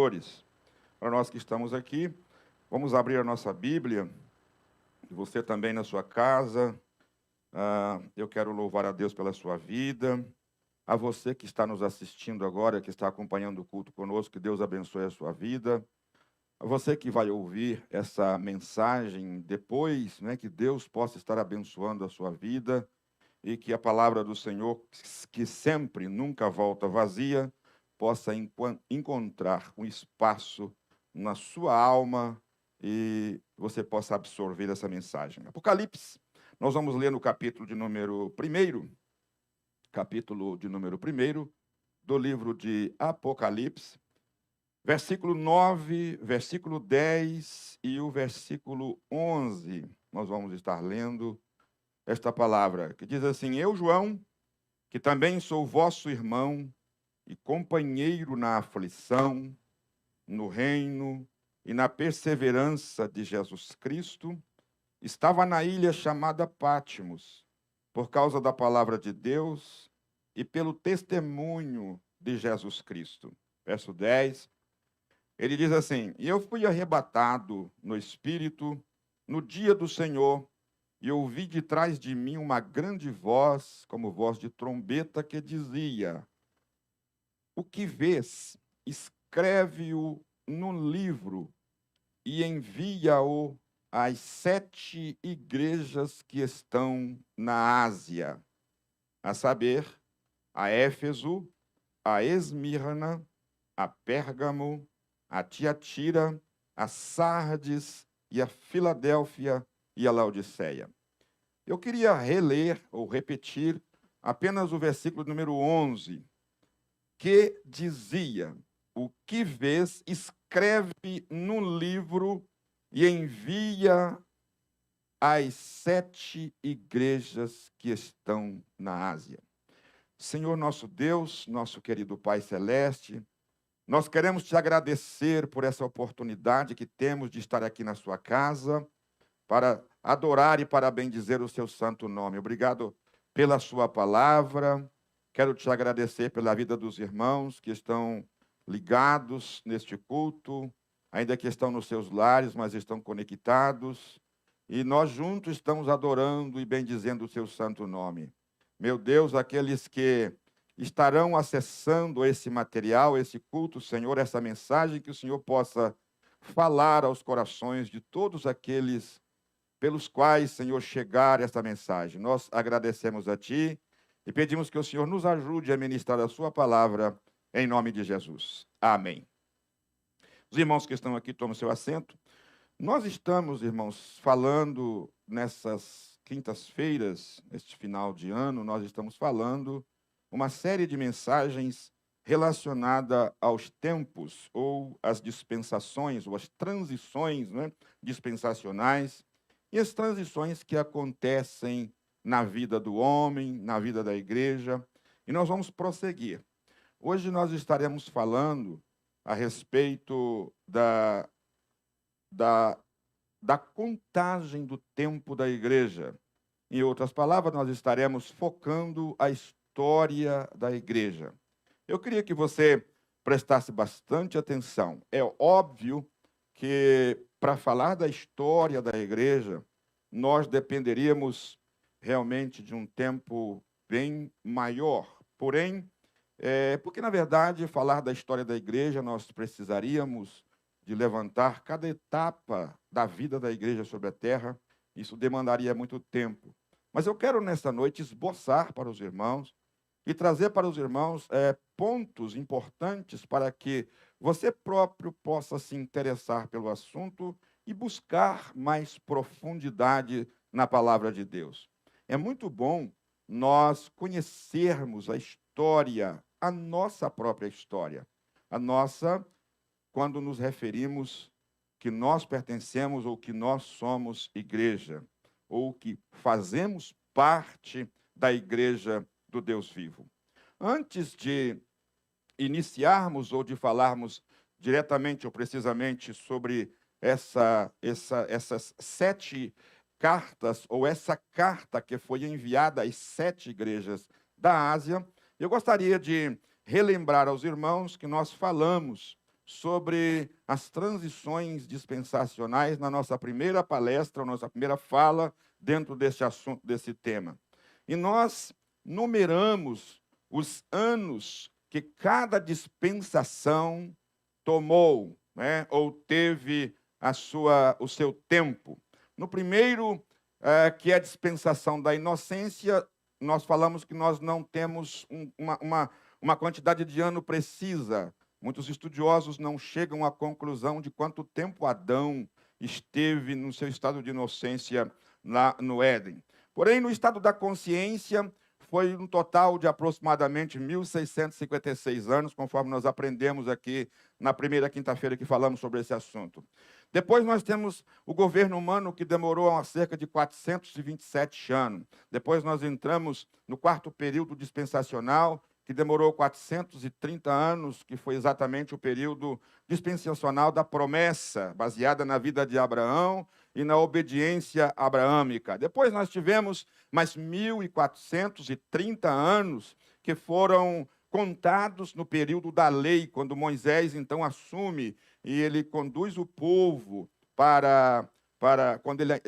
exteriores. Para nós que estamos aqui, vamos abrir a nossa Bíblia. Você também na sua casa. Eu quero louvar a Deus pela sua vida. A você que está nos assistindo agora, que está acompanhando o culto conosco, que Deus abençoe a sua vida. A você que vai ouvir essa mensagem depois, que Deus possa estar abençoando a sua vida e que a palavra do Senhor, que sempre, nunca volta vazia, possa encontrar um espaço na sua alma e você possa absorver essa mensagem. Apocalipse, nós vamos ler no capítulo de número 1, do livro de Apocalipse, versículo 9, versículo 10 e o versículo 11. Nós vamos estar lendo esta palavra, que diz assim: Eu, João, que também sou vosso irmão e companheiro na aflição, no reino e na perseverança de Jesus Cristo, estava na ilha chamada Patmos, por causa da palavra de Deus e pelo testemunho de Jesus Cristo. Verso 10, ele diz assim: E eu fui arrebatado no Espírito no dia do Senhor, e ouvi de trás de mim uma grande voz, como voz de trombeta, que dizia: O que vês, escreve-o num livro e envia-o às 7 igrejas que estão na Ásia, a saber, a Éfeso, a Esmirna, a Pérgamo, a Tiatira, a Sardes e a Filadélfia e a Laodiceia. Eu queria reler ou repetir apenas o versículo número 11, que dizia: O que vês, escreve no livro e envia às 7 igrejas que estão na Ásia. Senhor nosso Deus, nosso querido Pai Celeste, nós queremos te agradecer por essa oportunidade que temos de estar aqui na sua casa, para adorar e para bendizer o seu santo nome. Obrigado pela sua palavra. Quero te agradecer pela vida dos irmãos que estão ligados neste culto, ainda que estão nos seus lares, mas estão conectados. E nós juntos estamos adorando e bendizendo o seu santo nome. Meu Deus, aqueles que estarão acessando esse material, esse culto, Senhor, essa mensagem, que o Senhor possa falar aos corações de todos aqueles pelos quais, Senhor, chegar esta mensagem. Nós agradecemos a Ti e pedimos que o Senhor nos ajude a ministrar a Sua palavra, em nome de Jesus. Amém. Os irmãos que estão aqui, tomem seu assento. Nós estamos, irmãos, falando nessas quintas-feiras, neste final de ano, nós estamos falando uma série de mensagens relacionada aos tempos, ou às dispensações, ou às transições, dispensacionais, e as transições que acontecem na vida do homem, na vida da igreja. E nós vamos prosseguir. Hoje nós estaremos falando a respeito da contagem do tempo da igreja. Em outras palavras, nós estaremos focando a história da igreja. Eu queria que você prestasse bastante atenção. É óbvio que, para falar da história da igreja, nós dependeríamos realmente de um tempo bem maior. Porém, porque, na verdade, falar da história da igreja, nós precisaríamos de levantar cada etapa da vida da igreja sobre a terra. Isso demandaria muito tempo. Mas eu quero, nesta noite, esboçar para os irmãos e trazer para os irmãos pontos importantes para que você próprio possa se interessar pelo assunto e buscar mais profundidade na palavra de Deus. É muito bom nós conhecermos a história, a nossa própria história. A nossa, quando nos referimos que nós pertencemos ou que nós somos igreja, ou que fazemos parte da igreja do Deus vivo. Antes de iniciarmos ou de falarmos diretamente ou precisamente sobre essas 7 cartas, ou essa carta que foi enviada às 7 igrejas da Ásia, eu gostaria de relembrar aos irmãos que nós falamos sobre as transições dispensacionais na nossa primeira palestra, nossa primeira fala dentro desse assunto, desse tema. E nós numeramos os anos que cada dispensação tomou, né, ou teve o seu tempo. No primeiro, que é a dispensação da inocência, nós falamos que nós não temos uma quantidade de ano precisa. Muitos estudiosos não chegam à conclusão de quanto tempo Adão esteve no seu estado de inocência lá no Éden. Porém, no estado da consciência, foi um total de aproximadamente 1.656 anos, conforme nós aprendemos aqui na primeira quinta-feira que falamos sobre esse assunto. Depois nós temos o governo humano, que demorou cerca de 427 anos. Depois nós entramos no quarto período dispensacional, que demorou 430 anos, que foi exatamente o período dispensacional da promessa, baseada na vida de Abraão e na obediência abraâmica. Depois nós tivemos mais 1.430 anos, que foram contados no período da lei, quando Moisés, então, assume e ele conduz o povo quando ele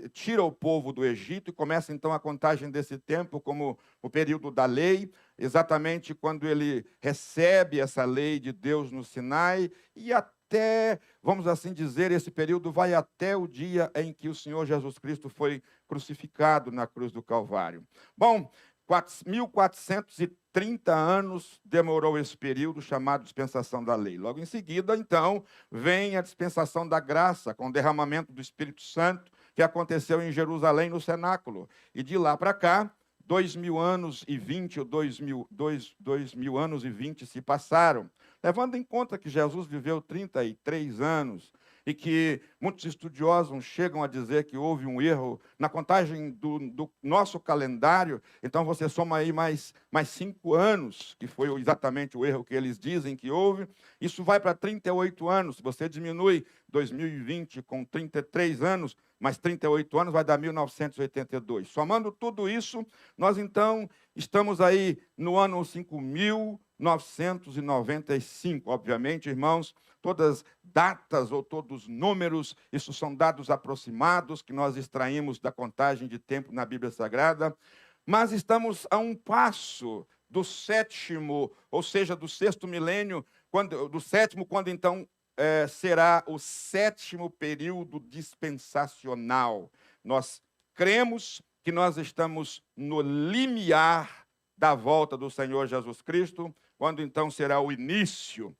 tira o povo do Egito e começa, então, a contagem desse tempo como o período da lei, exatamente quando ele recebe essa lei de Deus no Sinai, e até, vamos assim dizer, esse período vai até o dia em que o Senhor Jesus Cristo foi crucificado na cruz do Calvário. Bom, 1.430 anos demorou esse período chamado dispensação da lei. Logo em seguida, então, vem a dispensação da graça, com o derramamento do Espírito Santo, que aconteceu em Jerusalém, no cenáculo. E de lá para cá, 2.000 anos e 20, ou 2.000 anos e 20 se passaram, levando em conta que Jesus viveu 33 anos, e que muitos estudiosos chegam a dizer que houve um erro na contagem do nosso calendário. Então você soma aí mais 5 anos, que foi exatamente o erro que eles dizem que houve. Isso vai para 38 anos. Se você diminui 2020 com 33 anos, mais 38 anos vai dar 1982. Somando tudo isso, nós então estamos aí no ano 5.995. Obviamente, irmãos, todas datas ou todos números, isso são dados aproximados que nós extraímos da contagem de tempo na Bíblia Sagrada, mas estamos a um passo do sétimo, ou seja, do sexto milênio, do sétimo, quando então será o sétimo período dispensacional. Nós cremos que nós estamos no limiar da volta do Senhor Jesus Cristo, quando então será o início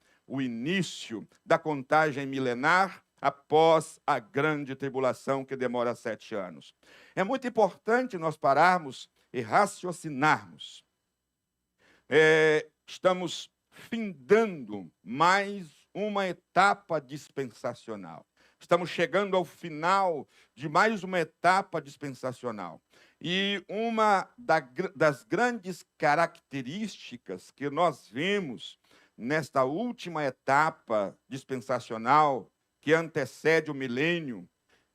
da contagem milenar após a grande tribulação que demora 7 anos. É muito importante nós pararmos e raciocinarmos. Estamos findando mais uma etapa dispensacional. Estamos chegando ao final de mais uma etapa dispensacional. E uma das grandes características que nós vemos nesta última etapa dispensacional, que antecede o milênio, em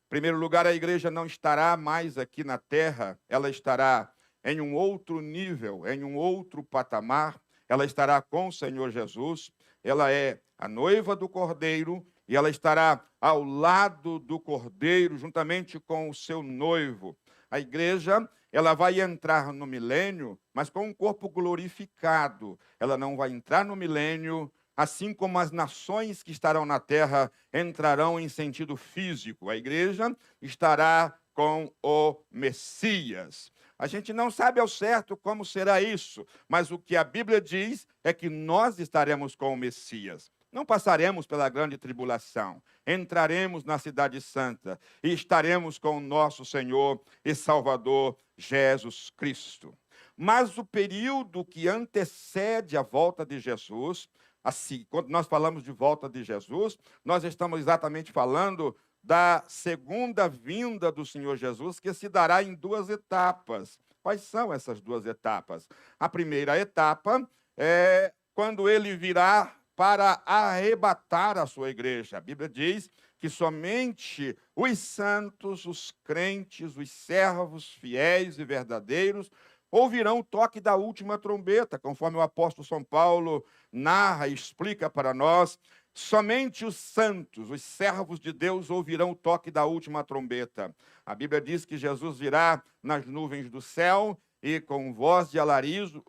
primeiro lugar, a igreja não estará mais aqui na terra, ela estará em um outro nível, em um outro patamar, ela estará com o Senhor Jesus, ela é a noiva do Cordeiro, e ela estará ao lado do Cordeiro, juntamente com o seu noivo. A igreja, ela vai entrar no milênio, mas com um corpo glorificado. Ela não vai entrar no milênio, assim como as nações que estarão na terra entrarão em sentido físico. A igreja estará com o Messias. A gente não sabe ao certo como será isso, mas o que a Bíblia diz é que nós estaremos com o Messias. Não passaremos pela grande tribulação, entraremos na cidade santa e estaremos com o nosso Senhor e Salvador Jesus Cristo. Mas o período que antecede a volta de Jesus, assim, quando nós falamos de volta de Jesus, nós estamos exatamente falando da segunda vinda do Senhor Jesus, que se dará em 2 etapas. Quais são essas 2 etapas? A primeira etapa é quando ele virá para arrebatar a sua igreja. A Bíblia diz que somente os santos, os crentes, os servos fiéis e verdadeiros ouvirão o toque da última trombeta, conforme o apóstolo São Paulo narra e explica para nós. Somente os santos, os servos de Deus, ouvirão o toque da última trombeta. A Bíblia diz que Jesus virá nas nuvens do céu e com voz de alarido,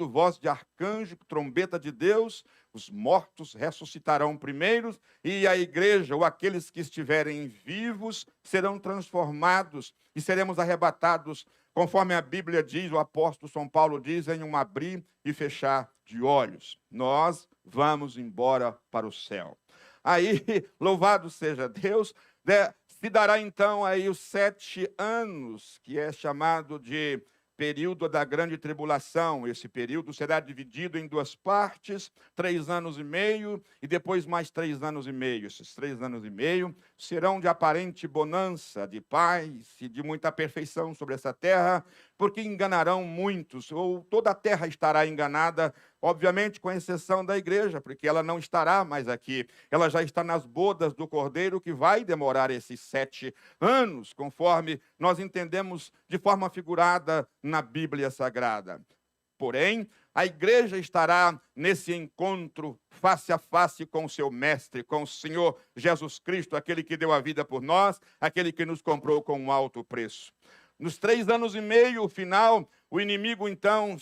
voz de arcanjo, trombeta de Deus, os mortos ressuscitarão primeiros e a igreja, ou aqueles que estiverem vivos, serão transformados e seremos arrebatados, conforme a Bíblia diz, o apóstolo São Paulo diz, em um abrir e fechar de olhos. Nós vamos embora para o céu. Aí, louvado seja Deus, se dará então aí os 7 anos, que é chamado de período da grande tribulação. Esse período será dividido em 2 partes, 3 anos e meio, e depois mais 3 anos e meio. Esses 3 anos e meio serão de aparente bonança, de paz e de muita perfeição sobre essa terra, porque enganarão muitos, ou toda a terra estará enganada, obviamente com exceção da igreja, porque ela não estará mais aqui. Ela já está nas bodas do Cordeiro, que vai demorar esses 7 anos, conforme nós entendemos de forma figurada na Bíblia Sagrada. Porém, a igreja estará nesse encontro face a face com o seu mestre, com o Senhor Jesus Cristo, aquele que deu a vida por nós, aquele que nos comprou com um alto preço. Nos 3 anos e meio, o final, o inimigo então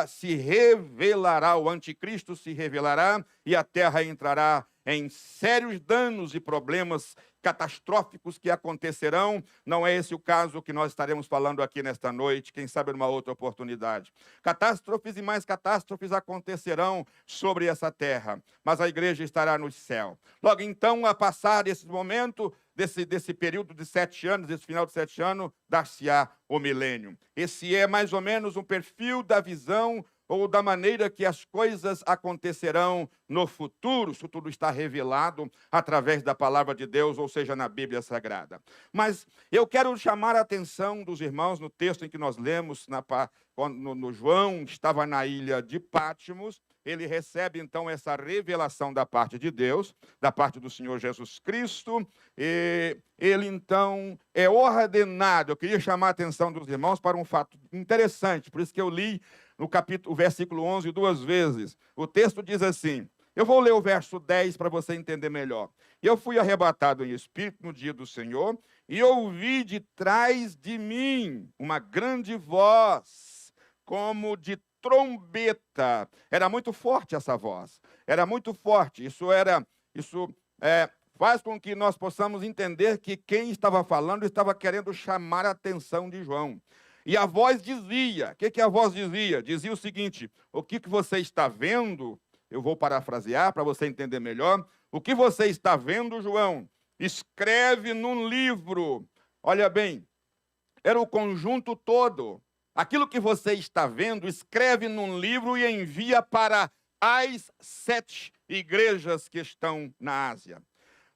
se revelará, o anticristo se revelará e a terra entrará em sérios danos e problemas catastróficos que acontecerão. Não é esse o caso que nós estaremos falando aqui nesta noite, quem sabe numa outra oportunidade. Catástrofes e mais catástrofes acontecerão sobre essa terra, mas a igreja estará no céu. Logo então, a passar esse momento, desse período de 7 anos, desse final de 7 anos, dar-se-á o milênio. Esse é mais ou menos um perfil da visão ou da maneira que as coisas acontecerão no futuro. Isso tudo está revelado através da palavra de Deus, ou seja, na Bíblia Sagrada. Mas eu quero chamar a atenção dos irmãos no texto em que nós lemos, no João estava na ilha de Pátimos. Ele recebe, então, essa revelação da parte de Deus, da parte do Senhor Jesus Cristo, e ele, então, é ordenado. Eu queria chamar a atenção dos irmãos para um fato interessante, por isso que eu li o versículo 11 2 vezes. O texto diz assim, eu vou ler o verso 10 para você entender melhor. Eu fui arrebatado em espírito no dia do Senhor, e ouvi de trás de mim uma grande voz, como de trombeta. Era muito forte essa voz. Era muito forte. Isso faz com que nós possamos entender que quem estava falando estava querendo chamar a atenção de João. E a voz dizia, o que a voz dizia? Dizia o seguinte, o que você está vendo? Eu vou parafrasear para você entender melhor. O que você está vendo, João? Escreve num livro. Olha bem, era o conjunto todo. Aquilo que você está vendo, escreve num livro e envia para as 7 igrejas que estão na Ásia.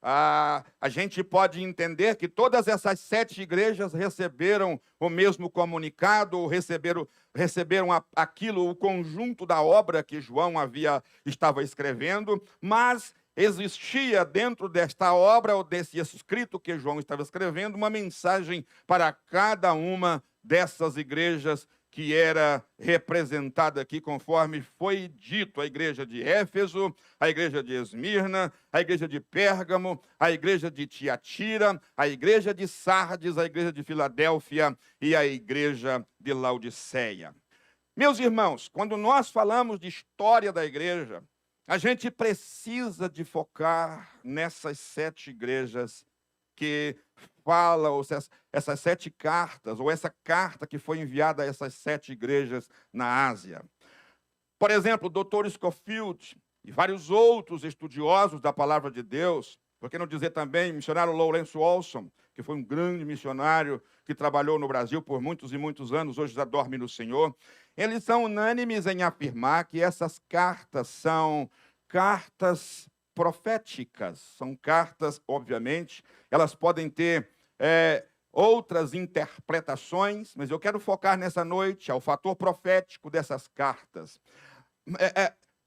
A gente pode entender que todas essas 7 igrejas receberam o mesmo comunicado, ou receberam aquilo, o conjunto da obra que João estava escrevendo, mas existia dentro desta obra, ou desse escrito que João estava escrevendo, uma mensagem para cada uma dessas igrejas que era representada aqui, conforme foi dito, a igreja de Éfeso, a igreja de Esmirna, a igreja de Pérgamo, a igreja de Tiatira, a igreja de Sardes, a igreja de Filadélfia e a igreja de Laodiceia. Meus irmãos, quando nós falamos de história da igreja, a gente precisa de focar nessas 7 igrejas que fala, ou essas 7 cartas, ou essa carta que foi enviada a essas 7 igrejas na Ásia. Por exemplo, o Dr. Scofield e vários outros estudiosos da palavra de Deus, por que não dizer também o missionário Lawrence Olson, que foi um grande missionário que trabalhou no Brasil por muitos e muitos anos, hoje já dorme no Senhor, eles são unânimes em afirmar que essas cartas são cartas proféticas, são cartas, obviamente, elas podem ter outras interpretações, mas eu quero focar nessa noite ao fator profético dessas cartas.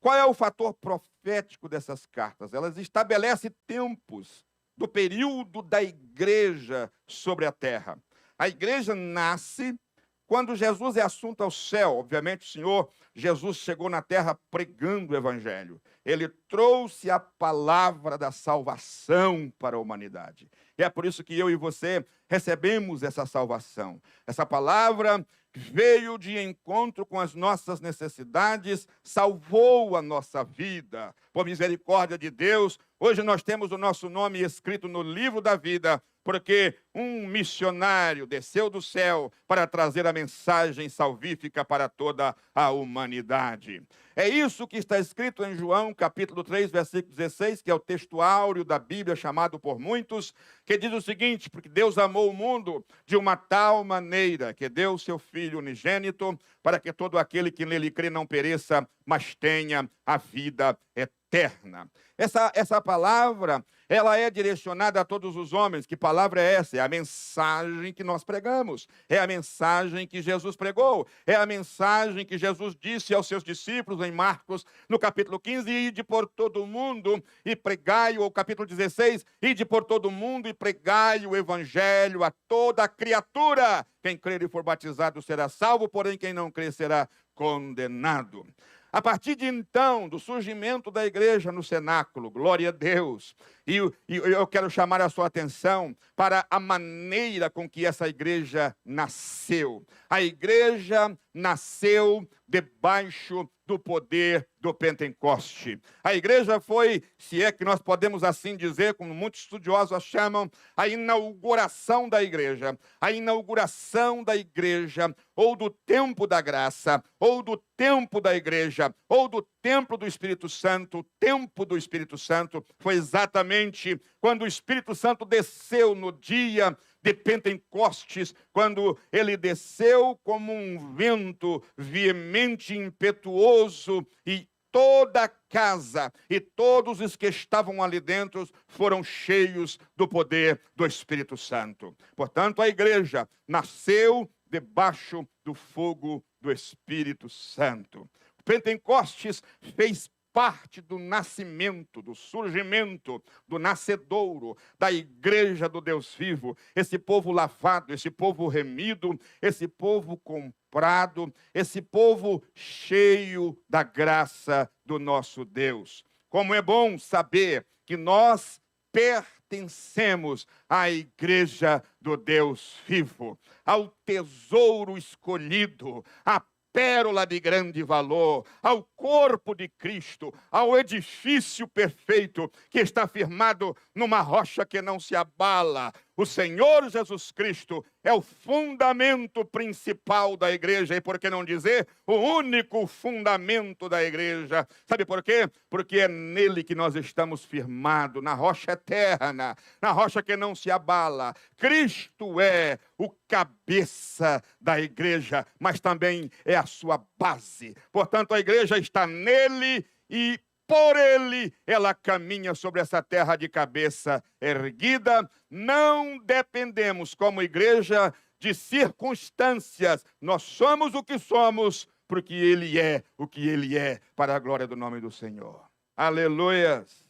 Qual é o fator profético dessas cartas? Elas estabelecem tempos do período da igreja sobre a terra. A igreja nasce quando Jesus é assunto ao céu. Obviamente, o Senhor Jesus chegou na terra pregando o evangelho. ele trouxe a palavra da salvação para a humanidade. E é por isso que eu e você recebemos essa salvação. Essa palavra veio de encontro com as nossas necessidades, salvou a nossa vida. Por misericórdia de Deus, hoje nós temos o nosso nome escrito no livro da vida, porque um missionário desceu do céu para trazer a mensagem salvífica para toda a humanidade. É isso que está escrito em João, capítulo 3, versículo 16, que é o texto áureo da Bíblia, chamado por muitos, que diz o seguinte: porque Deus amou o mundo de uma tal maneira que deu o seu Filho unigênito, para que todo aquele que nele crê não pereça, mas tenha a vida eterna. Essa palavra, ela é direcionada a todos os homens. Que palavra é essa? É a mensagem que nós pregamos. É a mensagem que Jesus pregou. É a mensagem que Jesus disse aos seus discípulos em Marcos, no capítulo 15, ide por todo o mundo e pregai, ou capítulo 16, ide por todo o mundo e pregai o evangelho a toda criatura. Quem crer e for batizado será salvo, porém quem não crer será condenado. A partir de então, do surgimento da igreja no cenáculo, glória a Deus, e eu quero chamar a sua atenção para a maneira com que essa igreja nasceu. A igreja nasceu debaixo do poder do Pentecoste. A igreja foi, se é que nós podemos assim dizer, como muitos estudiosos a chamam, a inauguração da igreja. A inauguração da igreja, ou do tempo da graça, ou do tempo da igreja, ou do templo do Espírito Santo. O tempo do Espírito Santo foi exatamente quando o Espírito Santo desceu no dia de Pentecostes, quando ele desceu como um vento veemente, impetuoso, e toda a casa e todos os que estavam ali dentro foram cheios do poder do Espírito Santo. Portanto, a igreja nasceu debaixo do fogo do Espírito Santo. O Pentecostes fez parte do nascimento, do surgimento, do nascedouro da igreja do Deus vivo. Esse povo lavado, esse povo remido, esse povo comprado, esse povo cheio da graça do nosso Deus. Como é bom saber que nós pertencemos à igreja do Deus vivo, ao tesouro escolhido, à pérola de grande valor, ao corpo de Cristo, ao edifício perfeito que está firmado numa rocha que não se abala. O Senhor Jesus Cristo é o fundamento principal da igreja, e por que não dizer o único fundamento da igreja? Sabe por quê? Porque é nele que nós estamos firmados, na rocha eterna, na rocha que não se abala. Cristo é o cabeça da igreja, mas também é a sua base. Portanto, a igreja está nele e por ele ela caminha sobre essa terra de cabeça erguida. Não dependemos, como igreja, de circunstâncias. Nós somos o que somos, porque ele é o que ele é, para a glória do nome do Senhor. Aleluias!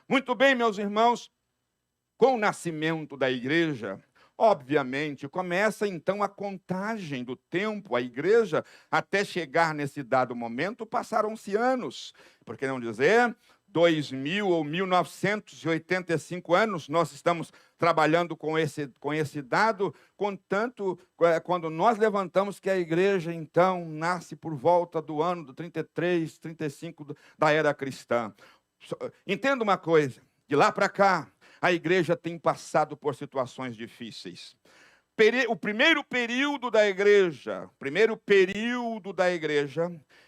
Muito bem, meus irmãos, com o nascimento da igreja, obviamente, começa então a contagem do tempo. A igreja, até chegar nesse dado momento, passaram-se anos. Por que não dizer 2000 ou 1985 anos? Nós estamos trabalhando com esse dado, contanto, quando nós levantamos que a igreja, então, nasce por volta do ano do 33, 35 da era cristã. Entenda uma coisa, de lá para cá, a igreja tem passado por situações difíceis. O primeiro período da igreja,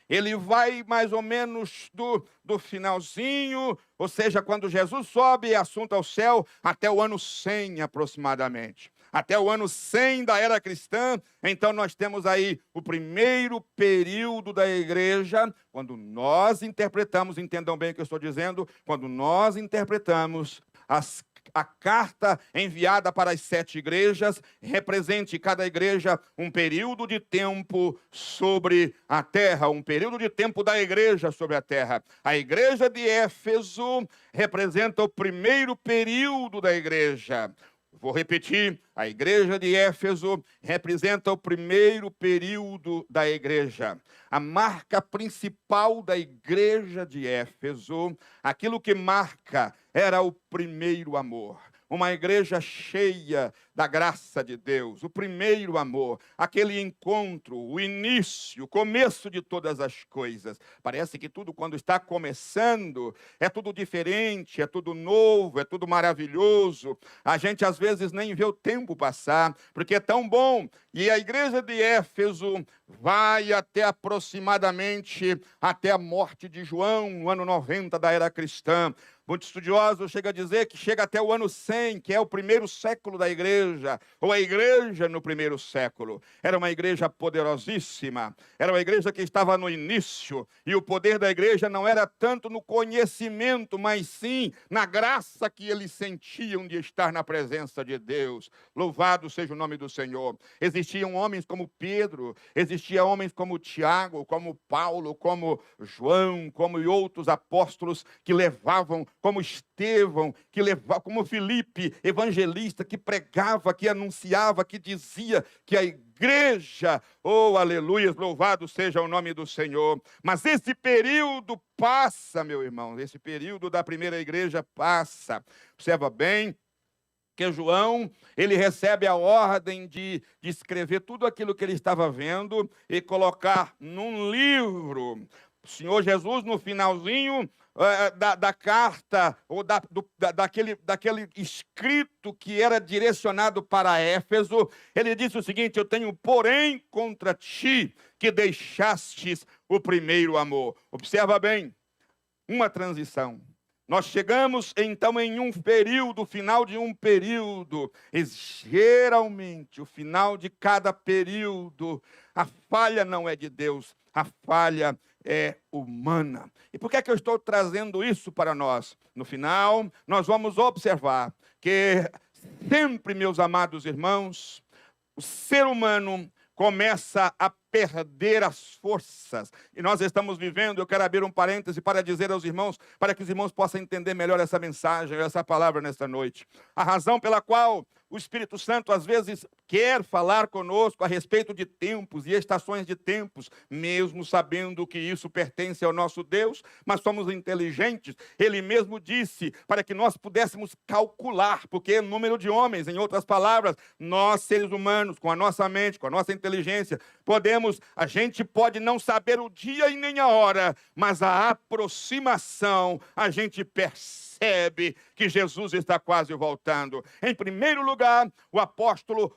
ele vai mais ou menos do finalzinho, ou seja, quando Jesus sobe e assunto ao céu, até o ano 100 aproximadamente. Até o ano 100 da era cristã, então nós temos aí o primeiro período da igreja, quando nós interpretamos, entendam bem o que eu estou dizendo, quando nós interpretamos a carta enviada para as 7 igrejas, represente cada igreja um período de tempo sobre a terra, um período de tempo da igreja sobre a terra. A igreja de Éfeso representa o primeiro período da igreja. Vou repetir, a igreja de Éfeso representa o primeiro período da igreja. A marca principal da igreja de Éfeso, aquilo que marca, era o primeiro amor. Uma igreja cheia da graça de Deus, o primeiro amor, aquele encontro, o início, o começo de todas as coisas. Parece que tudo, quando está começando, é tudo diferente, é tudo novo, é tudo maravilhoso. A gente às vezes nem vê o tempo passar, porque é tão bom. E a igreja de Éfeso vai até aproximadamente até a morte de João, no ano 90 da era cristã. Muitos estudiosos chegam a dizer que chega até o ano 100, que é o primeiro século da igreja, ou a igreja no primeiro século. Era uma igreja poderosíssima, era uma igreja que estava no início, e o poder da igreja não era tanto no conhecimento, mas sim na graça que eles sentiam de estar na presença de Deus. Louvado seja o nome do Senhor. Existiam homens como Pedro, existiam homens como Tiago, como Paulo, como João, como outros apóstolos que levavam, como Estevão, que levava, como Filipe, evangelista, que pregava, que anunciava, que dizia que a igreja, oh, aleluia, louvado seja o nome do Senhor. Mas esse período passa, meu irmão, esse período da primeira igreja passa. Observa bem que João, ele recebe a ordem de escrever tudo aquilo que ele estava vendo e colocar num livro. O Senhor Jesus, no finalzinho da carta, ou daquele escrito que era direcionado para Éfeso, ele disse o seguinte: eu tenho, porém, contra ti, que deixastes o primeiro amor. Observa bem, uma transição. Nós chegamos, então, em um período, final de um período. E, geralmente, o final de cada período, a falha não é de Deus, a falha é humana. E por que é que eu estou trazendo isso para nós? No final, nós vamos observar que sempre, meus amados irmãos, o ser humano começa a perder as forças. E nós estamos vivendo, eu quero abrir um parêntese para dizer aos irmãos, para que os irmãos possam entender melhor essa mensagem, essa palavra nesta noite. A razão pela qual o Espírito Santo às vezes quer falar conosco a respeito de tempos e estações de tempos, mesmo sabendo que isso pertence ao nosso Deus, mas somos inteligentes. Ele mesmo disse para que nós pudéssemos calcular, porque é número de homens, em outras palavras, nós seres humanos, com a nossa mente, com a nossa inteligência, a gente pode não saber o dia e nem a hora, mas a aproximação, a gente percebe que Jesus está quase voltando. Em primeiro lugar, o apóstolo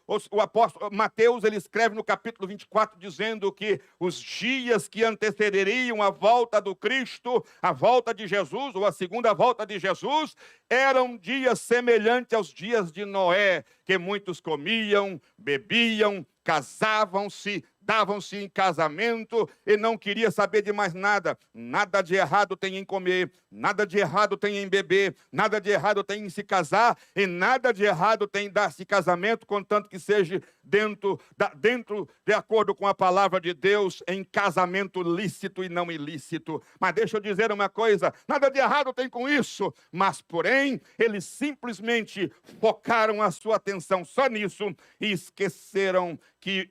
Mateus, ele escreve no capítulo 24, dizendo que os dias que antecederiam a volta do Cristo, a volta de Jesus, ou a segunda volta de Jesus, eram dias semelhantes aos dias de Noé, que muitos comiam, bebiam, casavam-se, davam-se em casamento e não queria saber de mais nada. Nada de errado tem em comer, nada de errado tem em beber, nada de errado tem em se casar e nada de errado tem em dar-se casamento, contanto que seja dentro, de acordo com a palavra de Deus, em casamento lícito e não ilícito. Mas deixa eu dizer uma coisa, nada de errado tem com isso, mas porém, eles simplesmente focaram a sua atenção só nisso e esqueceram que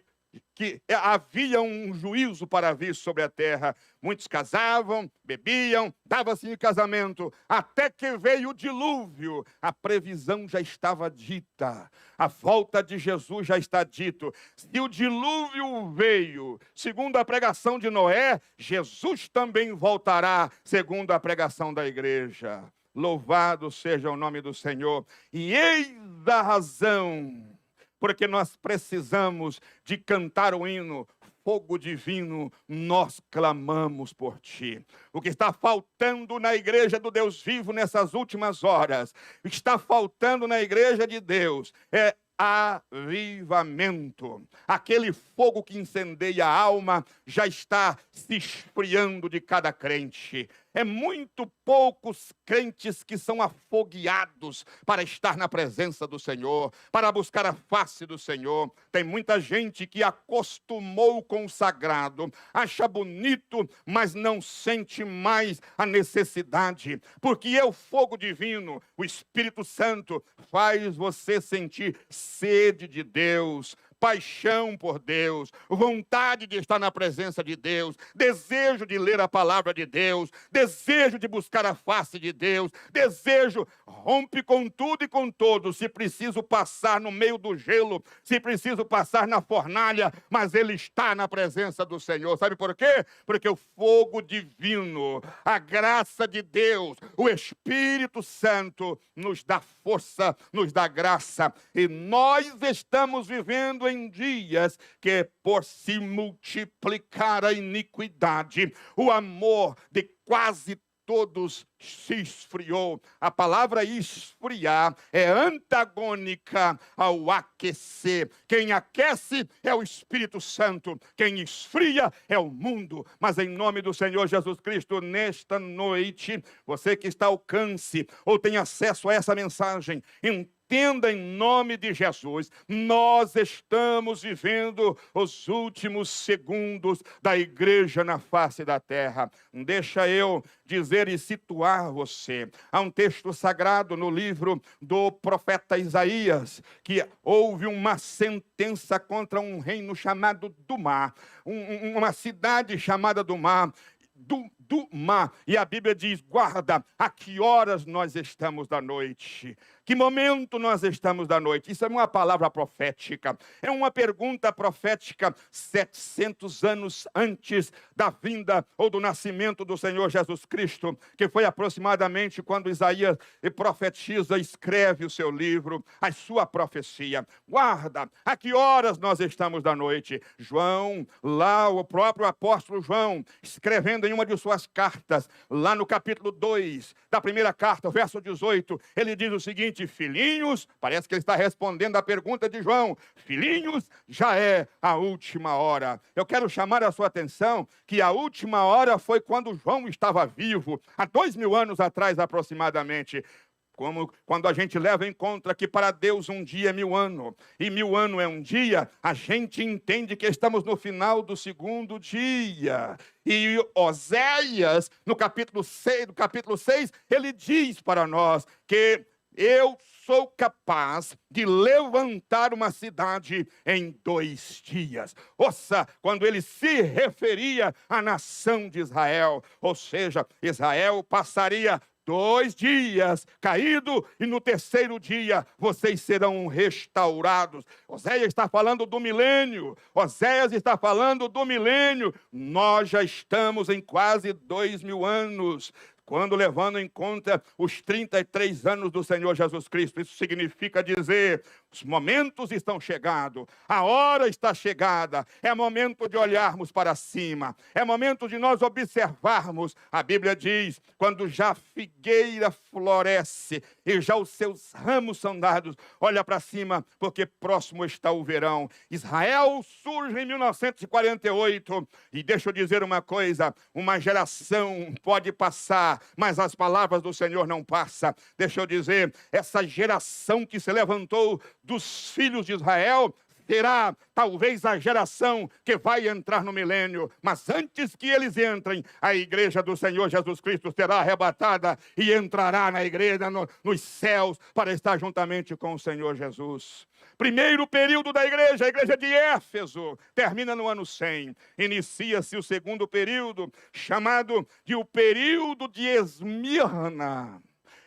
havia um juízo para vir sobre a terra. Muitos casavam, bebiam, davam-se em casamento, até que veio o dilúvio. A previsão já estava dita, a volta de Jesus já está dito. Se o dilúvio veio, segundo a pregação de Noé, Jesus também voltará, segundo a pregação da igreja. Louvado seja o nome do Senhor. E eis a razão porque nós precisamos de cantar o hino, fogo divino, nós clamamos por ti. O que está faltando na igreja do Deus vivo nessas últimas horas, está faltando na igreja de Deus, é avivamento. Aquele fogo que incendeia a alma já está se esfriando de cada crente. É muito poucos crentes que são afogueados para estar na presença do Senhor, para buscar a face do Senhor. Tem muita gente que acostumou com o sagrado, acha bonito, mas não sente mais a necessidade, porque é o fogo divino, o Espírito Santo, faz você sentir sede de Deus, paixão por Deus, vontade de estar na presença de Deus, desejo de ler a palavra de Deus, desejo de buscar a face de Deus, desejo, rompe com tudo e com todos, se preciso passar no meio do gelo, se preciso passar na fornalha, mas ele está na presença do Senhor. Sabe por quê? Porque o fogo divino, a graça de Deus, o Espírito Santo nos dá força, nos dá graça, e nós estamos vivendo em dias que, por se multiplicar a iniquidade, o amor de quase todos se esfriou. A palavra esfriar é antagônica ao aquecer. Quem aquece é o Espírito Santo, quem esfria é o mundo. Mas em nome do Senhor Jesus Cristo, nesta noite, você que está ao alcance ou tem acesso a essa mensagem, entenda em nome de Jesus, nós estamos vivendo os últimos segundos da igreja na face da terra. Deixa eu dizer e situar você. Há um texto sagrado no livro do profeta Isaías, que houve uma sentença contra um reino chamado Dumá, uma cidade chamada Dumá, Dumá, e a Bíblia diz: guarda, a que horas nós estamos da noite? Que momento nós estamos da noite? Isso é uma palavra profética, é uma pergunta profética 700 anos antes da vinda ou do nascimento do Senhor Jesus Cristo, que foi aproximadamente quando Isaías profetiza, escreve o seu livro, a sua profecia. Guarda, a que horas nós estamos da noite? João, lá o próprio apóstolo João, escrevendo em uma de suas cartas, lá no capítulo 2 da primeira carta, verso 18, ele diz o seguinte: filhinhos, parece que ele está respondendo à pergunta de João, filhinhos, já é a última hora. Eu quero chamar a sua atenção que a última hora foi quando João estava vivo, há 2000 anos atrás aproximadamente. Como quando a gente leva em conta que para Deus um dia é 1000 anos, e 1000 anos é um dia, a gente entende que estamos no final do segundo dia. E Oséias, no capítulo 6, ele diz para nós que eu sou capaz de levantar uma cidade em 2 dias. Ouça, quando ele se referia à nação de Israel, ou seja, Israel passaria 2 dias caído, e no 3º dia vocês serão restaurados. Oséias está falando do milênio. Oséias está falando do milênio. Nós já estamos em quase 2000 anos. Quando levando em conta os 33 anos do Senhor Jesus Cristo, isso significa dizer, os momentos estão chegando, a hora está chegada, é momento de olharmos para cima, é momento de nós observarmos. A Bíblia diz, quando já a figueira floresce e já os seus ramos são dados, olha para cima, porque próximo está o verão. Israel surge em 1948, e deixa eu dizer uma coisa, uma geração pode passar, mas as palavras do Senhor não passam. Deixa eu dizer, essa geração que se levantou dos filhos de Israel será talvez a geração que vai entrar no milênio, mas antes que eles entrem, a igreja do Senhor Jesus Cristo será arrebatada e entrará na igreja, nos céus, para estar juntamente com o Senhor Jesus. Primeiro período da igreja, a igreja de Éfeso, termina no ano 100. Inicia-se o segundo período, chamado de o período de Esmirna.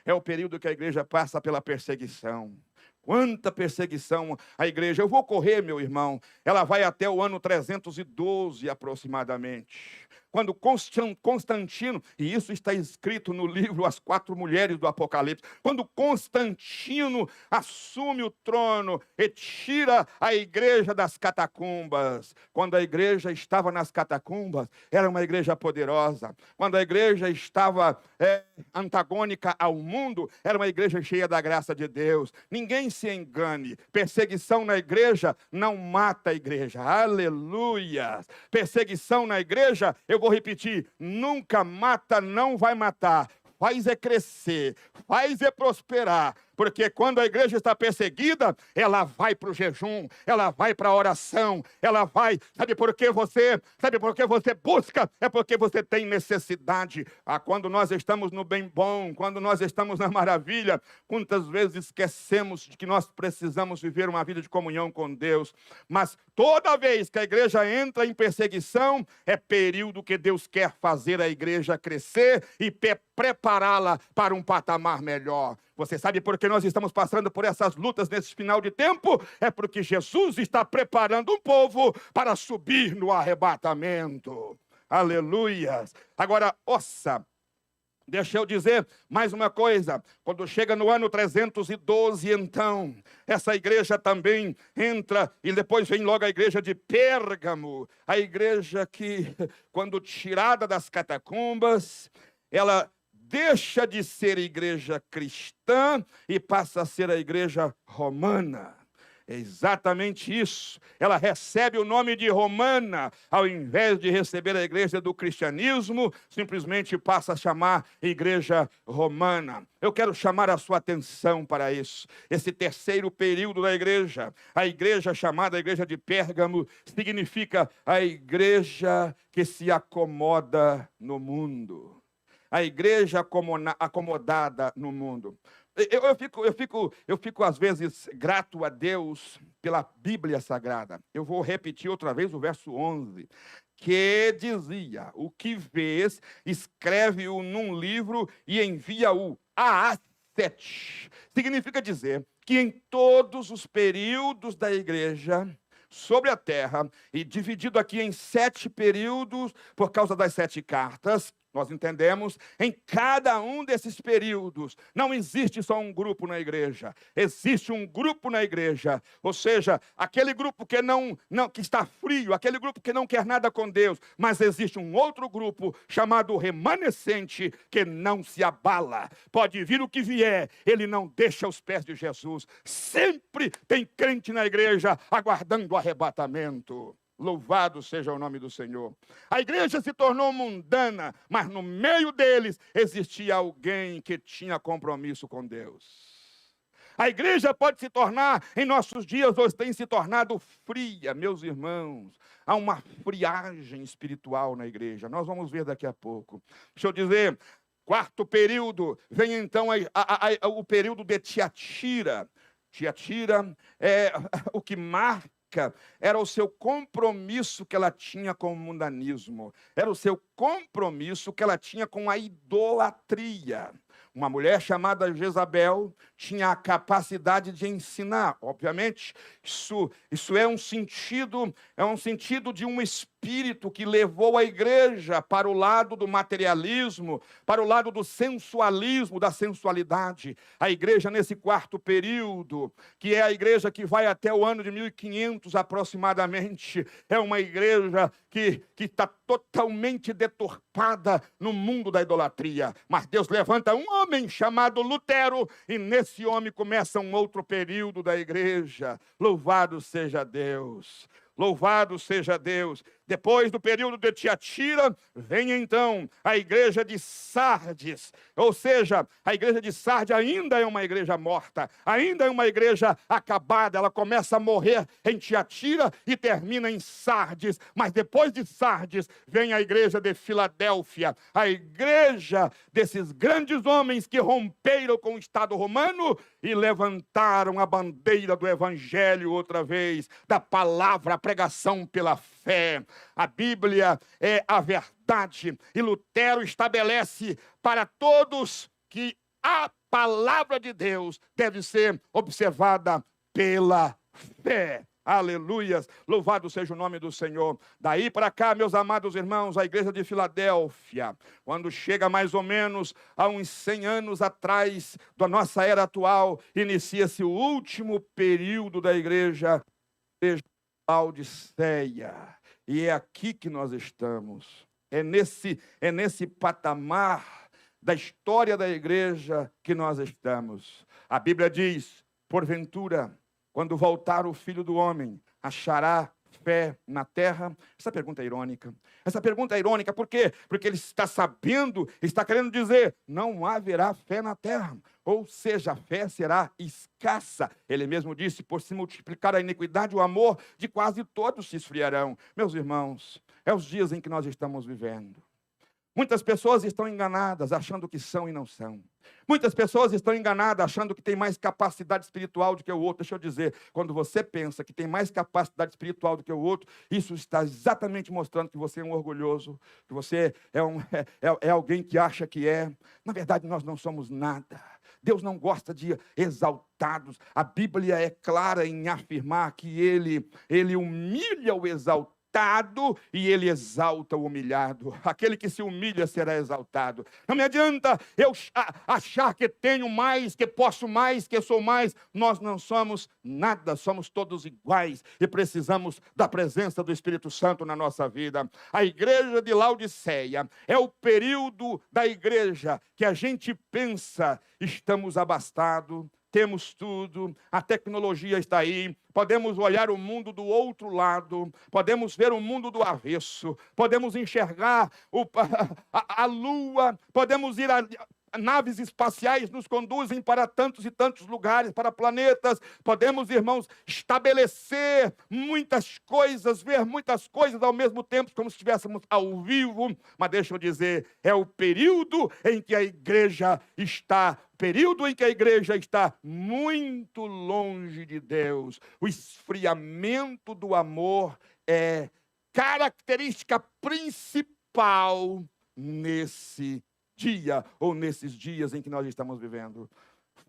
É o período que a igreja passa pela perseguição. Quanta perseguição a igreja. Eu vou correr, meu irmão. Ela vai até o ano 312 aproximadamente. Quando Constantino, e isso está escrito no livro As 4 Mulheres do Apocalipse, quando Constantino assume o trono e tira a igreja das catacumbas. Quando a igreja estava nas catacumbas, era uma igreja poderosa. Quando a igreja estava antagônica ao mundo, era uma igreja cheia da graça de Deus. Ninguém se engane, perseguição na igreja não mata a igreja. Aleluia! Perseguição na igreja, eu vou repetir, nunca mata, não vai matar. Faz é crescer, faz é prosperar, porque quando a igreja está perseguida, ela vai para o jejum, ela vai para a oração, ela vai, sabe por que você busca? É porque você tem necessidade. Quando nós estamos no bem bom, quando nós estamos na maravilha, quantas vezes esquecemos de que nós precisamos viver uma vida de comunhão com Deus, mas toda vez que a igreja entra em perseguição, é período que Deus quer fazer a igreja crescer e prepará-la para um patamar melhor. Você sabe por que nós estamos passando por essas lutas nesse final de tempo? É porque Jesus está preparando um povo para subir no arrebatamento. Aleluias! Agora, ouça, deixa eu dizer mais uma coisa. Quando chega no ano 312, então, essa igreja também entra, e depois vem logo a igreja de Pérgamo, a igreja que, quando tirada das catacumbas, ela deixa de ser igreja cristã e passa a ser a igreja romana. É exatamente isso. Ela recebe o nome de romana, ao invés de receber a igreja do cristianismo, simplesmente passa a chamar igreja romana. Eu quero chamar a sua atenção para isso. Esse terceiro período da igreja, a igreja chamada igreja de Pérgamo, significa a igreja que se acomoda no mundo. A igreja acomodada no mundo. Eu fico às vezes grato a Deus pela Bíblia Sagrada. Eu vou repetir outra vez o verso 11, que dizia: o que vês, escreve-o num livro e envia-o a Sete. Significa dizer que em todos os períodos da igreja sobre a terra, e dividido aqui em 7 períodos, por causa das 7 cartas, nós entendemos, em cada um desses períodos, não existe só um grupo na igreja, existe um grupo na igreja, ou seja, aquele grupo que está frio, aquele grupo que não quer nada com Deus, mas existe um outro grupo chamado remanescente, que não se abala, pode vir o que vier, ele não deixa os pés de Jesus, sempre tem crente na igreja, aguardando o arrebatamento. Louvado seja o nome do Senhor. A igreja se tornou mundana, mas no meio deles existia alguém que tinha compromisso com Deus. A igreja pode se tornar, em nossos dias, hoje tem se tornado fria, meus irmãos. Há uma friagem espiritual na igreja. Nós vamos ver daqui a pouco. Deixa eu dizer, quarto período, vem então o período de Tiatira. Tiatira é o que marca, era o seu compromisso que ela tinha com o mundanismo, era o seu compromisso que ela tinha com a idolatria. Uma mulher chamada Jezabel tinha a capacidade de ensinar. Obviamente, isso é um sentido de um espírito que levou a igreja para o lado do materialismo, para o lado do sensualismo, da sensualidade. A igreja nesse quarto período, que é a igreja que vai até o ano de 1500 aproximadamente, é uma igreja que está totalmente deturpada no mundo da idolatria. Mas Deus levanta um homem chamado Lutero, e nesse homem começa um outro período da igreja. Louvado seja Deus! Louvado seja Deus! Depois do período de Tiatira, vem então a igreja de Sardes. Ou seja, a igreja de Sardes ainda é uma igreja morta, ainda é uma igreja acabada. Ela começa a morrer em Tiatira e termina em Sardes. Mas depois de Sardes, vem a igreja de Filadélfia, a igreja desses grandes homens que romperam com o Estado romano e levantaram a bandeira do evangelho outra vez, da palavra, a pregação pela fé. A Bíblia é a verdade, e Lutero estabelece para todos que a palavra de Deus deve ser observada pela fé. Aleluias, louvado seja o nome do Senhor. Daí para cá, meus amados irmãos, a igreja de Filadélfia, quando chega mais ou menos a uns 100 anos atrás da nossa era atual, inicia-se o último período da igreja Laodiceia. E é aqui que nós estamos. É nesse patamar da história da igreja que nós estamos. A Bíblia diz, porventura, quando voltar o Filho do Homem, achará fé na terra? Essa pergunta é irônica. Essa pergunta é irônica por quê? Porque ele está sabendo, está querendo dizer, não haverá fé na terra. Ou seja, a fé será escassa. Ele mesmo disse, por se multiplicar a iniquidade, o amor de quase todos se esfriarão. Meus irmãos, é os dias em que nós estamos vivendo. Muitas pessoas estão enganadas, achando que são e não são. Muitas pessoas estão enganadas, achando que tem mais capacidade espiritual do que o outro. Deixa eu dizer, quando você pensa que tem mais capacidade espiritual do que o outro, isso está exatamente mostrando que você é um orgulhoso, que você é alguém que acha que é. Na verdade, nós não somos nada. Deus não gosta de exaltados. A Bíblia é clara em afirmar que Ele humilha o exaltado e Ele exalta o humilhado. Aquele que se humilha será exaltado. Não me adianta eu achar que tenho mais, que posso mais, que sou mais. Nós não somos nada, somos todos iguais e precisamos da presença do Espírito Santo na nossa vida. A igreja de Laodiceia é o período da igreja que a gente pensa, estamos abastados, temos tudo, a tecnologia está aí, podemos olhar o mundo do outro lado, podemos ver o mundo do avesso, podemos enxergar a lua, podemos ir naves espaciais nos conduzem para tantos e tantos lugares, para planetas. Podemos, irmãos, estabelecer muitas coisas, ver muitas coisas ao mesmo tempo, como se estivéssemos ao vivo. Mas deixa eu dizer, é o período em que a igreja está muito longe de Deus. O esfriamento do amor é característica principal nesse dia, ou nesses dias em que nós estamos vivendo.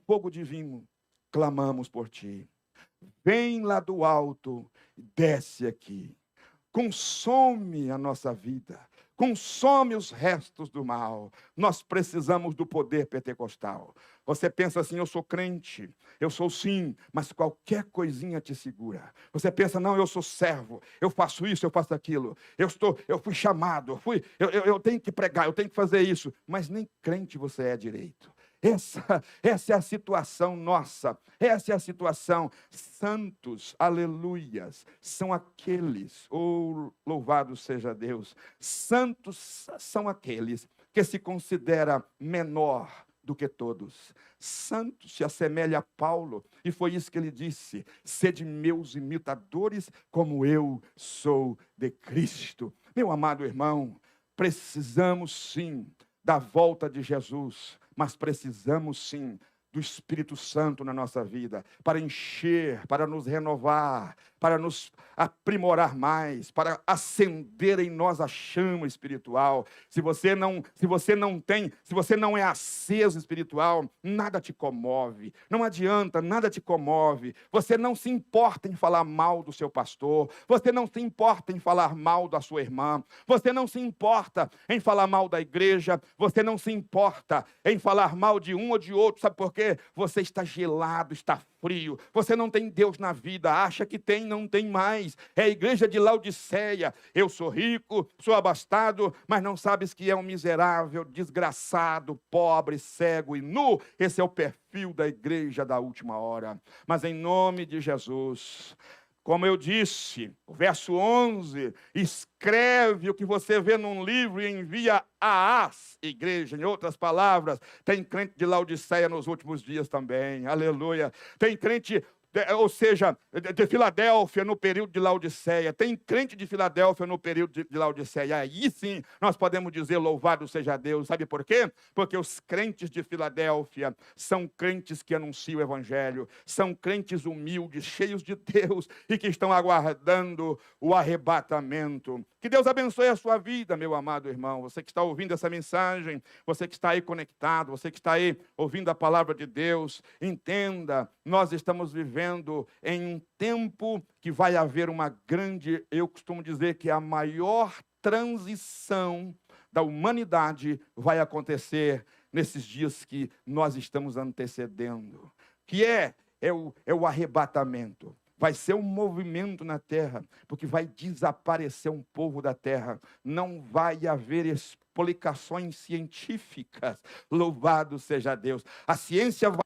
Fogo divino, clamamos por ti. Vem lá do alto, desce aqui. Consome a nossa vida. Consome os restos do mal. Nós precisamos do poder pentecostal. Você pensa assim, eu sou crente, eu sou sim, mas qualquer coisinha te segura. Você pensa, não, eu sou servo, eu faço isso, eu faço aquilo. Eu fui chamado, eu tenho que pregar, eu tenho que fazer isso. Mas nem crente você é direito. Essa é a situação nossa, essa é a situação. Santos, aleluias, são aqueles, louvado seja Deus, santos são aqueles que se considera menor do que todos. Santo se assemelha a Paulo, e foi isso que ele disse: sede meus imitadores, como eu sou de Cristo. Meu amado irmão, precisamos sim da volta de Jesus, mas precisamos sim do Espírito Santo na nossa vida, para encher, para nos renovar, para nos aprimorar mais, para acender em nós a chama espiritual. Se você não é aceso espiritual, nada te comove. Não adianta, nada te comove. Você não se importa em falar mal do seu pastor, você não se importa em falar mal da sua irmã, você não se importa em falar mal da igreja, você não se importa em falar mal de um ou de outro. Sabe por quê? Você está gelado, está frio, você não tem Deus na vida, acha que tem, não tem mais. É a igreja de Laodiceia. Eu sou rico, sou abastado, mas não sabes que é um miserável, desgraçado, pobre, cego e nu. Esse é o perfil da igreja da última hora. Mas em nome de Jesus, como eu disse, o verso 11, escreve o que você vê num livro e envia às igrejas. Em outras palavras, tem crente de Laodiceia nos últimos dias também, aleluia. Tem crente, ou seja, de Filadélfia no período de Laodiceia. Tem crente de Filadélfia no período de Laodiceia. Aí sim, nós podemos dizer louvado seja Deus. Sabe por quê? Porque os crentes de Filadélfia são crentes que anunciam o evangelho, são crentes humildes, cheios de Deus e que estão aguardando o arrebatamento. Que Deus abençoe a sua vida, meu amado irmão. Você que está ouvindo essa mensagem, você que está aí conectado, você que está aí ouvindo a palavra de Deus, entenda, nós estamos vivendo em um tempo que vai haver uma grande, eu costumo dizer que a maior transição da humanidade vai acontecer nesses dias que nós estamos antecedendo, que é o arrebatamento. Vai ser um movimento na terra, porque vai desaparecer um povo da terra. Não vai haver explicações científicas. Louvado seja Deus. A ciência vai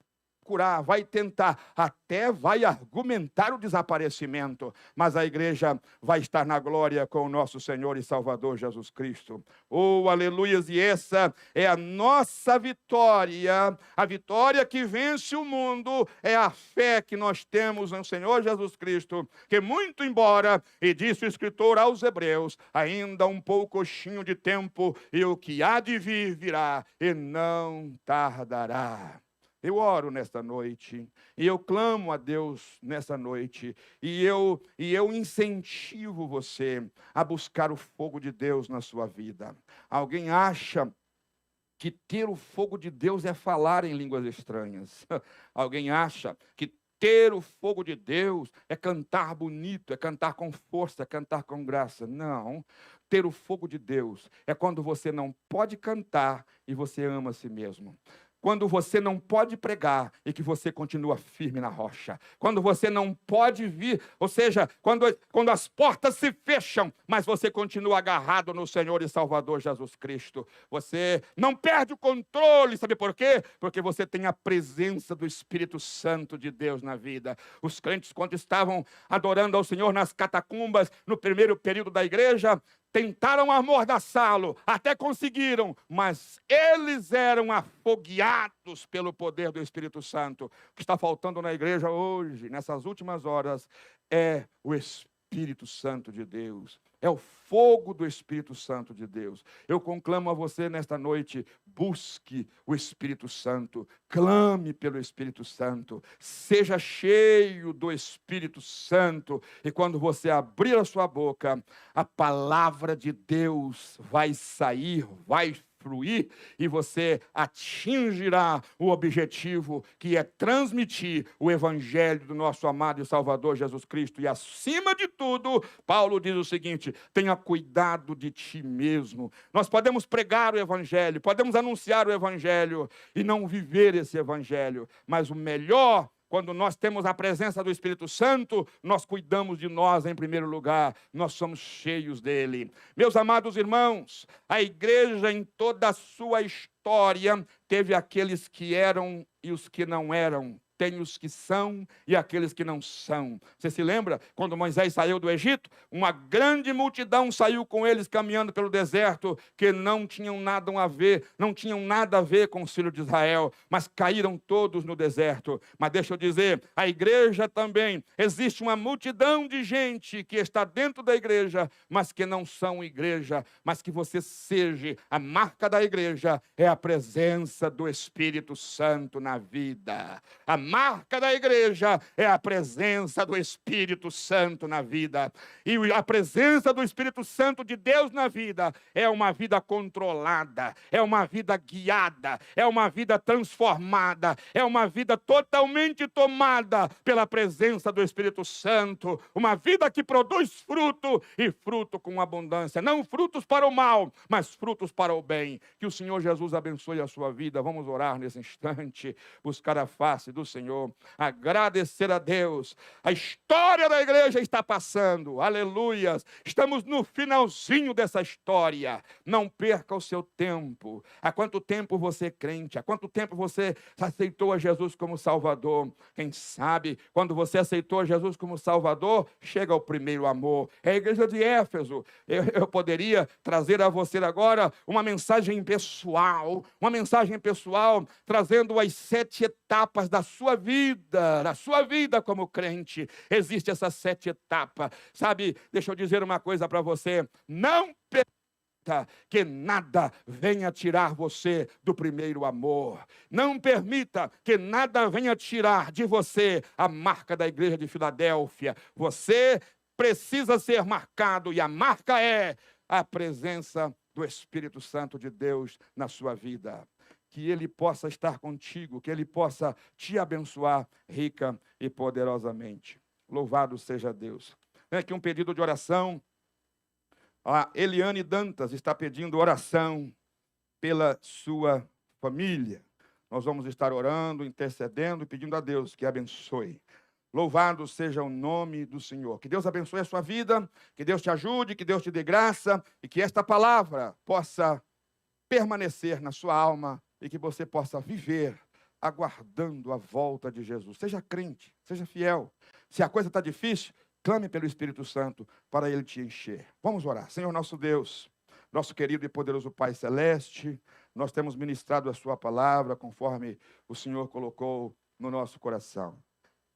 procurar, vai tentar, até vai argumentar o desaparecimento, mas a igreja vai estar na glória com o nosso Senhor e Salvador Jesus Cristo. Oh, aleluias! E essa é a nossa vitória, a vitória que vence o mundo, é a fé que nós temos no Senhor Jesus Cristo, que muito embora, e disse o escritor aos Hebreus, ainda um poucochinho de tempo, e o que há de vir virá, e não tardará. Eu oro nesta noite, e eu clamo a Deus nessa noite, e eu incentivo você a buscar o fogo de Deus na sua vida. Alguém acha que ter o fogo de Deus é falar em línguas estranhas. Alguém acha que ter o fogo de Deus é cantar bonito, é cantar com força, é cantar com graça. Não. Ter o fogo de Deus é quando você não pode cantar e você ama a si mesmo. Quando você não pode pregar e que você continua firme na rocha. Quando você não pode vir, ou seja, quando as portas se fecham, mas você continua agarrado no Senhor e Salvador Jesus Cristo. Você não perde o controle, sabe por quê? Porque você tem a presença do Espírito Santo de Deus na vida. Os crentes, quando estavam adorando ao Senhor nas catacumbas, no primeiro período da igreja, tentaram amordaçá-lo, até conseguiram, mas eles eram afogueados pelo poder do Espírito Santo. O que está faltando na igreja hoje, nessas últimas horas, é o Espírito Santo de Deus. É o fogo do Espírito Santo de Deus. Eu conclamo a você nesta noite, busque o Espírito Santo, clame pelo Espírito Santo, seja cheio do Espírito Santo, e quando você abrir a sua boca, a palavra de Deus vai sair, vai fluir, e você atingirá o objetivo, que é transmitir o evangelho do nosso amado e Salvador Jesus Cristo. E acima de tudo, Paulo diz o seguinte: tenha cuidado de ti mesmo. Nós podemos pregar o evangelho, podemos anunciar o evangelho e não viver esse evangelho, mas o melhor, quando nós temos a presença do Espírito Santo, nós cuidamos de nós em primeiro lugar, nós somos cheios dele. Meus amados irmãos, a igreja em toda a sua história teve aqueles que eram e os que não eram. Tem os que são e aqueles que não são. Você se lembra? Quando Moisés saiu do Egito, uma grande multidão saiu com eles caminhando pelo deserto, que não tinham nada a ver com os filhos de Israel, mas caíram todos no deserto. Mas deixa eu dizer, a igreja também, existe uma multidão de gente que está dentro da igreja, mas que não são igreja, mas que você seja, a marca da igreja é a presença do Espírito Santo na vida. A marca da igreja é a presença do Espírito Santo na vida. E a presença do Espírito Santo de Deus na vida é uma vida controlada, é uma vida guiada, é uma vida transformada, é uma vida totalmente tomada pela presença do Espírito Santo. Uma vida que produz fruto, e fruto com abundância. Não frutos para o mal, mas frutos para o bem. Que o Senhor Jesus abençoe a sua vida. Vamos orar nesse instante, buscar a face do Senhor, agradecer a Deus. A história da igreja está passando, aleluias. Estamos no finalzinho dessa história. Não perca o seu tempo. Há quanto tempo você é crente? Há quanto tempo você aceitou a Jesus como Salvador? Quem sabe, quando você aceitou a Jesus como Salvador, chega ao primeiro amor. É a igreja de Éfeso. Eu poderia trazer a você agora uma mensagem pessoal, trazendo as 7 etapas da sua vida como crente. Existem essas 7 etapas. Sabe, deixa eu dizer uma coisa para você. Não permita que nada venha tirar você do primeiro amor. Não permita que nada venha tirar de você a marca da igreja de Filadélfia. Você precisa ser marcado, e a marca é a presença do Espírito Santo de Deus na sua vida. Que Ele possa estar contigo, que Ele possa te abençoar rica e poderosamente. Louvado seja Deus. Tem aqui um pedido de oração. A Eliane Dantas está pedindo oração pela sua família. Nós vamos estar orando, intercedendo e pedindo a Deus que abençoe. Louvado seja o nome do Senhor. Que Deus abençoe a sua vida, que Deus te ajude, que Deus te dê graça e que esta palavra possa permanecer na sua alma e que você possa viver aguardando a volta de Jesus. Seja crente, seja fiel. Se a coisa está difícil, clame pelo Espírito Santo para Ele te encher. Vamos orar. Senhor nosso Deus, nosso querido e poderoso Pai Celeste, nós temos ministrado a Sua palavra conforme o Senhor colocou no nosso coração.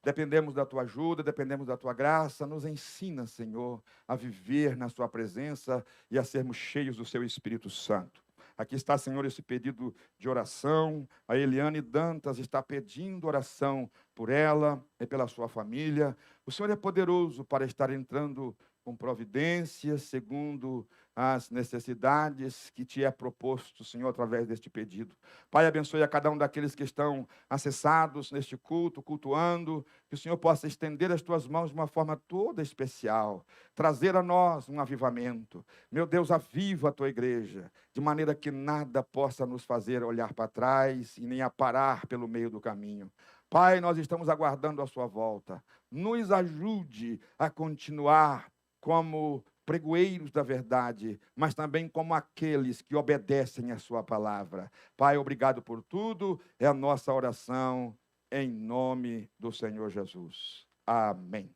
Dependemos da Tua ajuda, dependemos da Tua graça. Nos ensina, Senhor, a viver na Sua presença e a sermos cheios do Seu Espírito Santo. Aqui está, Senhor, esse pedido de oração. A Eliane Dantas está pedindo oração por ela e pela sua família. O Senhor é poderoso para estar entrando com providências, segundo as necessidades que te é proposto, Senhor, através deste pedido. Pai, abençoe a cada um daqueles que estão acessados neste culto, cultuando, que o Senhor possa estender as tuas mãos de uma forma toda especial, trazer a nós um avivamento. Meu Deus, aviva a tua igreja, de maneira que nada possa nos fazer olhar para trás e nem a parar pelo meio do caminho. Pai, nós estamos aguardando a sua volta. Nos ajude a continuar como pregoeiros da verdade, mas também como aqueles que obedecem a sua palavra. Pai, obrigado por tudo. É a nossa oração em nome do Senhor Jesus. Amém.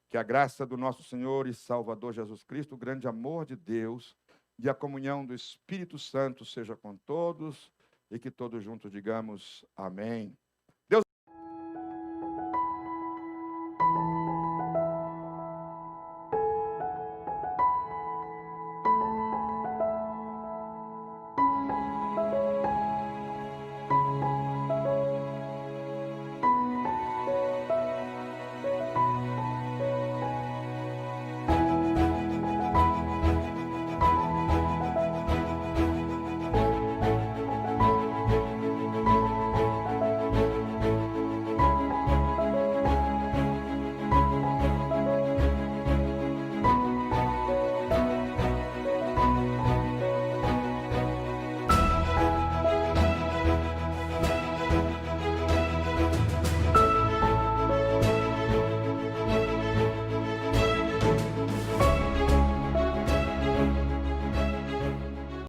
Que a graça do nosso Senhor e Salvador Jesus Cristo, o grande amor de Deus e a comunhão do Espírito Santo seja com todos e que todos juntos digamos amém.